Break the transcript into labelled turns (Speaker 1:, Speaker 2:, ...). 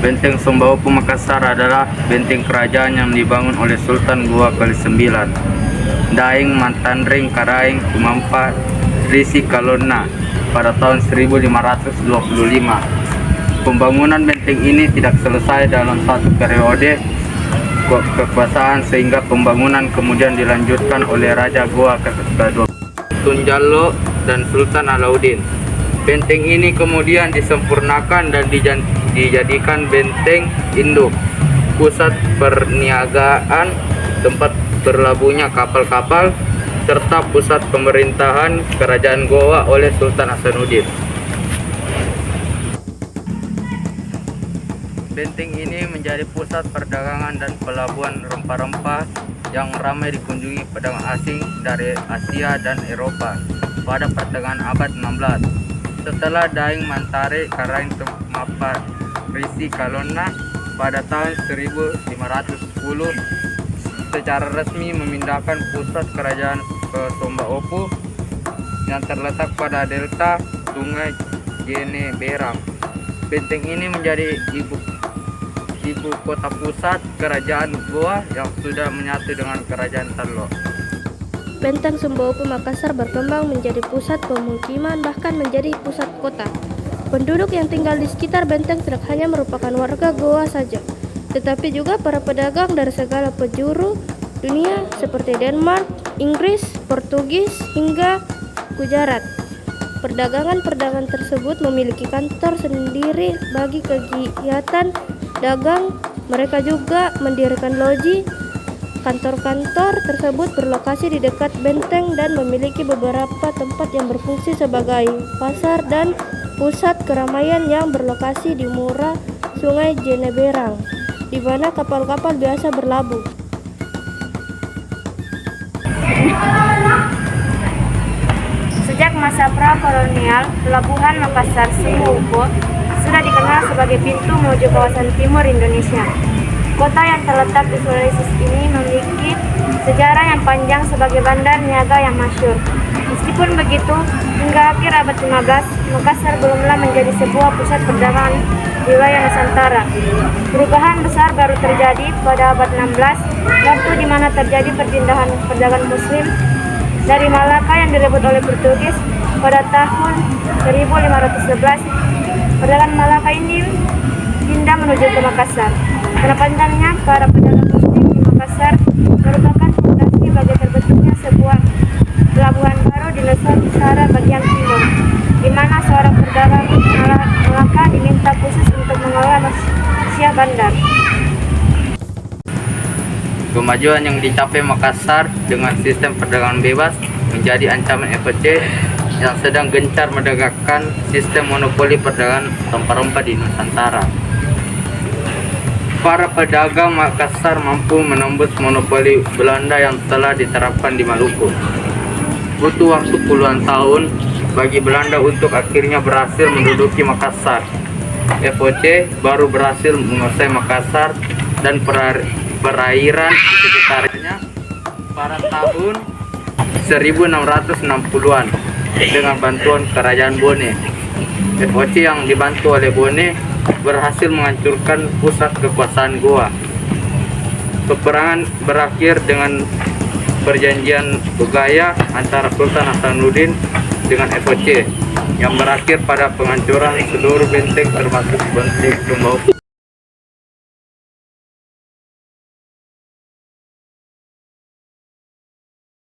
Speaker 1: Benteng Sombaopu Makassar adalah benteng kerajaan yang dibangun oleh Sultan Goa ke-9, Daeng Mantandring Karaeng Tumampa Risi Kalonna pada tahun 1525. Pembangunan benteng ini tidak selesai dalam satu periode kekuasaan, sehingga pembangunan kemudian dilanjutkan oleh Raja Goa ke-12, Tunjalo dan Sultan Alauddin. Benteng ini kemudian disempurnakan dan dijadikan benteng induk, pusat perniagaan, tempat berlabuhnya kapal-kapal, serta pusat pemerintahan Kerajaan Goa oleh Sultan Hasanuddin. Benteng ini menjadi pusat perdagangan dan pelabuhan rempah-rempah yang ramai dikunjungi pedagang asing dari Asia dan Eropa pada pertengahan abad 16. Setelah Daeng Mantare Karaeng Tumampa Risi Kalonna pada tahun 1510 secara resmi memindahkan pusat kerajaan ke Sombaopu yang terletak pada delta Sungai Jeneberang. Benteng ini menjadi ibu kota pusat kerajaan Goa yang sudah menyatu dengan kerajaan Tallo.
Speaker 2: Benteng Sombaopu Makassar berkembang menjadi pusat pemukiman, bahkan menjadi pusat kota. Penduduk yang tinggal di sekitar benteng tidak hanya merupakan warga Goa saja, tetapi juga para pedagang dari segala penjuru dunia seperti Denmark, Inggris, Portugis, hingga Gujarat. Perdagangan tersebut memiliki kantor sendiri bagi kegiatan dagang. Mereka juga mendirikan loji. Kantor-kantor tersebut berlokasi di dekat benteng dan memiliki beberapa tempat yang berfungsi sebagai pasar dan pusat keramaian yang berlokasi di muara Sungai Jeneberang, di mana kapal-kapal biasa berlabuh.
Speaker 3: Sejak masa pra-kolonial, Pelabuhan Makassar Sombaopu sudah dikenal sebagai pintu menuju kawasan timur Indonesia. Kota yang terletak di Sulawesi ini memiliki sejarah yang panjang sebagai bandar niaga yang masyhur. Meskipun begitu, hingga akhir abad 15, Makassar belumlah menjadi sebuah pusat perdagangan di wilayah Nusantara. Perubahan besar baru terjadi pada abad 16, waktu di mana terjadi perpindahan perdagangan Muslim dari Malaka yang direbut oleh Portugis pada tahun 1511. Perdagangan Malaka ini pindah menuju ke Makassar. Karena panjangnya para pedagang Muslim di Makassar merupakan fondasi bagi terbentuknya sebuah pelabuhan baru di Nusantara bagian timur, di mana seorang pedagang Malaka diminta khusus untuk mengelola manusia bandar.
Speaker 1: Kemajuan yang dicapai Makassar dengan sistem perdagangan bebas menjadi ancaman FOC yang sedang gencar menegakkan sistem monopoli perdagangan rempah-rempah di Nusantara. Para pedagang Makassar mampu menembus monopoli Belanda yang telah diterapkan di Maluku. Butuh waktu puluhan tahun bagi Belanda untuk akhirnya berhasil menduduki Makassar. FOC baru berhasil menguasai Makassar dan perairan di sekitarnya pada tahun 1660-an dengan bantuan Kerajaan Bone. FOC yang dibantu oleh Bone berhasil menghancurkan pusat kekuasaan Goa. Peperangan berakhir dengan perjanjian Bugaya antara Sultan Hasanuddin dengan FOC yang berakhir pada penghancuran seluruh benteng termasuk benteng Sombaopu.